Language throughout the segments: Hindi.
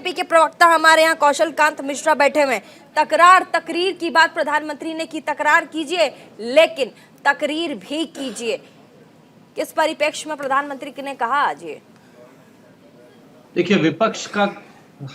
बीजेपी के प्रवक्ता हमारे यहाँ कौशल कांत मिश्रा बैठे हुए हैं। तकरीर की बात प्रधानमंत्री ने की, तकरार कीजिए लेकिन तकरीर भी कीजिए। किस परिप्रेक्ष्य में प्रधानमंत्री ने कहा आज ये? देखिए, विपक्ष का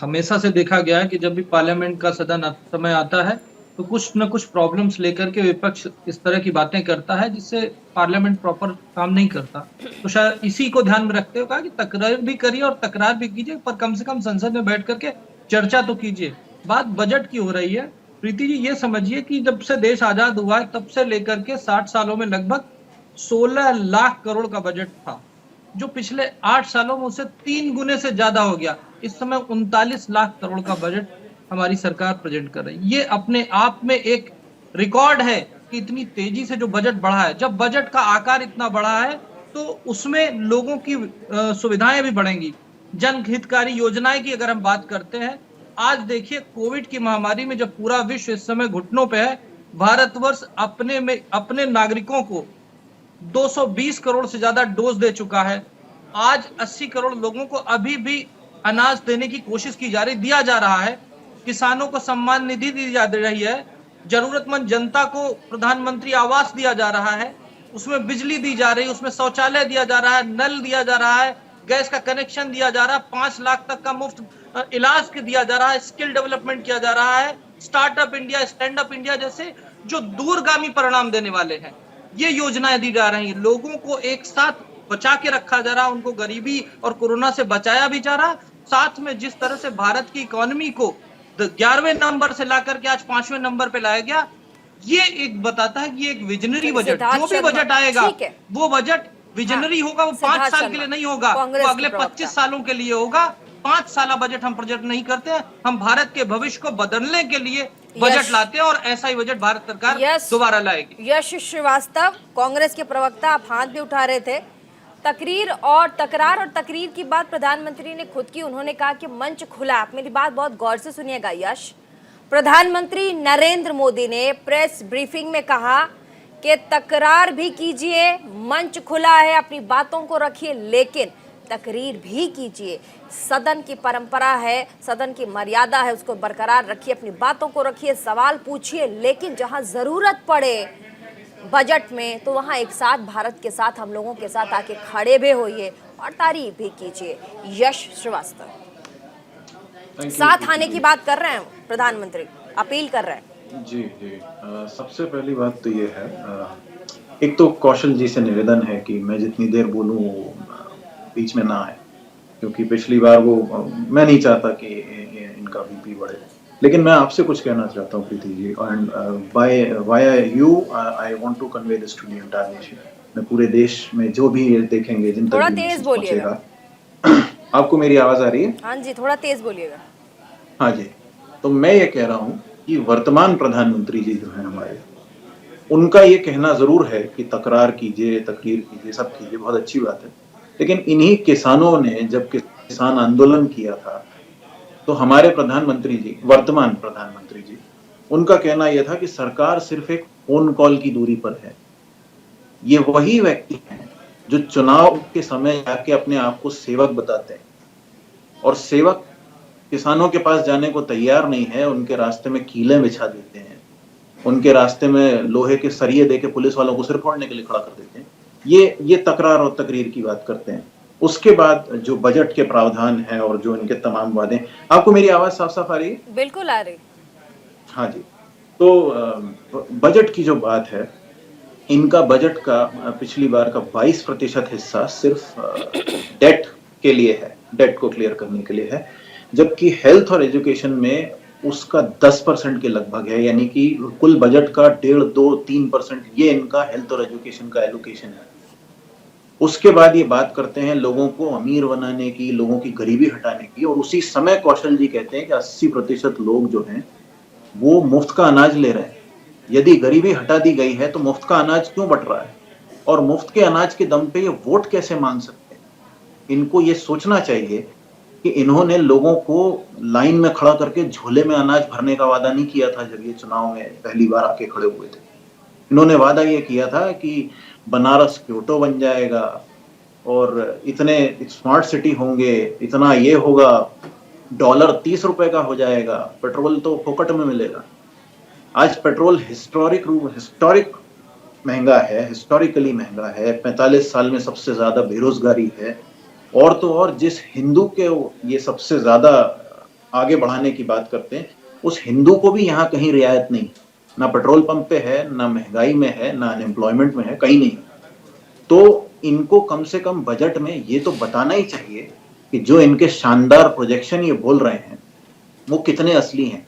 हमेशा से देखा गया है कि जब भी पार्लियामेंट का सदन समय आता है तो कुछ न कुछ प्रॉब्लम्स लेकर के विपक्ष इस तरह की बातें करता है जिससे पार्लियामेंट प्रॉपर काम नहीं करता। तो शायद इसी को ध्यान में रखते हुए कहा कि तकरार भी करिए और तकरार भी कीजिए, पर कम से कम संसद में बैठ करके चर्चा तो कीजिए। बात बजट की हो रही है। प्रीति जी, ये समझिए कि जब से देश आजाद हुआ है तब से लेकर के 60 सालों में लगभग 16 लाख करोड़ का बजट था, जो पिछले 8 सालों में उससे 3 गुने से ज्यादा हो गया। इस समय 39 लाख करोड़ का बजट हमारी सरकार प्रेजेंट कर रही है। ये अपने आप में एक रिकॉर्ड है कि इतनी तेजी से जो बजट बढ़ा है। जब बजट का आकार इतना बड़ा है तो उसमें लोगों की सुविधाएं भी बढ़ेंगी। जन हितकारी योजनाएं की अगर हम बात करते हैं, आज देखिए कोविड की महामारी में जब पूरा विश्व इस समय घुटनों पे है, भारतवर्ष अपने नागरिकों को 220 करोड़ से ज्यादा डोज दे चुका है। आज 80 करोड़ लोगों को अभी भी अनाज देने की कोशिश की जा रही, दिया जा रहा है। किसानों को सम्मान निधि दी जा रही है। जरूरतमंद जनता को प्रधानमंत्री आवास दिया जा रहा है, उसमें बिजली दी जा रही है, उसमें शौचालय दिया जा रहा है, नल दिया जा रहा है, गैस का कनेक्शन दिया जा रहा है, 5 लाख तक का मुफ्त इलाज दिया जा रहा है, स्किल डेवलपमेंट किया जा रहा है, startup India, stand up India जैसे जो दूरगामी परिणाम देने वाले हैं ये योजनाएं दी जा रही हैं। लोगों को एक साथ बचा के रखा जा रहा, उनको गरीबी और कोरोना से बचाया भी जा रहा। साथ में जिस तरह से भारत की इकोनॉमी को 11वें नंबर से लाकर के आज 5वें नंबर पे लाया गया, ये एक बताता है कि एक विजनरी बजट, जो भी बजट आएगा वो बजट विजनरी होगा। वो 5 साल के लिए नहीं होगा, वो अगले 25 सालों के लिए होगा। 5 साल बजट हम प्रोजेक्ट नहीं करते हैं, हम भारत के भविष्य को बदलने के लिए बजट लाते हैं और ऐसा ही बजट भारत सरकार दोबारा लाएगी। यश श्रीवास्तव, कांग्रेस के प्रवक्ता, आप हाथ भी उठा रहे थे। तकरार और तकरीर की बात प्रधानमंत्री ने खुद की। उन्होंने कहा कि मंच खुला। आप मेरी बात बहुत गौर से सुनिएगा यश। प्रधानमंत्री नरेंद्र मोदी ने प्रेस ब्रीफिंग में कहा कि तकरार भी कीजिए, मंच खुला है, अपनी बातों को रखिए, लेकिन तकरीर भी कीजिए। सदन की परंपरा है, सदन की मर्यादा है, उसको बरकरार रखिए, अपनी बातों को रखिए, सवाल पूछिए, लेकिन जहां जरूरत पड़े बजट में तो वहां एक साथ भारत के साथ, हम लोगों के साथ आके खड़े भी होइए और तारीफ भी कीजिए। यश श्रीवास्तव साथ आने की बात कर रहे हैं प्रधानमंत्री, अपील कर रहे हैं। जी जी, सबसे पहली बात तो ये है, एक तो कौशल जी से निवेदन है कि मैं जितनी देर बोलूं बीच में ना आए, क्योंकि पिछली बार वो मैं नहीं चाहता कि इनका बीपी बढ़े। लेकिन मैं आपसे कुछ कहना चाहता हूँ Preeti ji, and via you I want to convey this to the entire nation. मैं पूरे देश में जो भी देखेंगे, जिन थोड़ा तेज बोलिएगा। आपको मेरी आवाज आ रही है? हाँ जी, थोड़ा तेज बोलिएगा। हाँ जी, तो मैं ये कह रहा हूँ कि वर्तमान प्रधानमंत्री जी जो है हमारे, उनका ये कहना जरूर है कि तकरार कीजिए, तकरीर कीजिए, सब कीजिए, बहुत अच्छी बात है। लेकिन इन्हीं किसानों ने जब किसान आंदोलन किया था तो हमारे प्रधानमंत्री जी, वर्तमान प्रधानमंत्री जी, उनका कहना यह था कि सरकार सिर्फ एक फोन कॉल की दूरी पर है। ये वही व्यक्ति हैं जो चुनाव के समय जाके अपने आप को सेवक बताते हैं, और सेवक किसानों के पास जाने को तैयार नहीं है, उनके रास्ते में कीलें बिछा देते हैं, उनके रास्ते में लोहे के सरिये देके पुलिस वालों को सिर फोड़ने के लिए खड़ा कर देते हैं। ये तकरार और तकरीर की बात करते हैं। उसके बाद जो बजट के प्रावधान हैं और जो इनके तमाम वादे, आपको मेरी आवाज साफ साफ आ रही है? बिल्कुल आ रही। हाँ जी, तो बजट की जो बात है, इनका बजट का पिछली बार का 22% हिस्सा सिर्फ डेट के लिए है, डेट को क्लियर करने के लिए है, जबकि हेल्थ और एजुकेशन में उसका 10% के लगभग है। यानी कि कुल बजट का 1.5-2-3% ये इनका हेल्थ और एजुकेशन का एलोकेशन है। उसके बाद ये बात करते हैं लोगों को अमीर बनाने की, लोगों की गरीबी हटाने की, और उसी समय कौशल जी कहते हैं कि 80% लोग जो हैं वो मुफ्त का अनाज ले रहे हैं। यदि गरीबी हटा दी गई है तो मुफ्त का अनाज क्यों बंट रहा है, और मुफ्त के अनाज के दम पे ये वोट कैसे मांग सकते हैं? इनको ये सोचना चाहिए कि इन्होंने लोगों को लाइन में खड़ा करके झोले में अनाज भरने का वादा नहीं किया था जब ये चुनाव में पहली बार आके खड़े हुए थे। इन्होंने वादा ये किया था कि बनारस क्योटो बन जाएगा और इतने स्मार्ट सिटी होंगे, इतना ये होगा, डॉलर 30 रुपए का हो जाएगा, पेट्रोल तो फोकट में मिलेगा। आज पेट्रोल हिस्टोरिक महंगा है, हिस्टोरिकली महंगा है। 45 साल में सबसे ज्यादा बेरोजगारी है। और तो और जिस हिंदू के ये सबसे ज्यादा आगे बढ़ाने की बात करते हैं, उस हिंदू को भी यहाँ कहीं रियायत नहीं, ना पेट्रोल पंप पे है, ना महंगाई में है, ना अनएम्प्लॉयमेंट में है, कहीं नहीं। तो इनको कम से कम बजट में ये तो बताना ही चाहिए कि जो इनके शानदार प्रोजेक्शन ये बोल रहे हैं वो कितने असली हैं।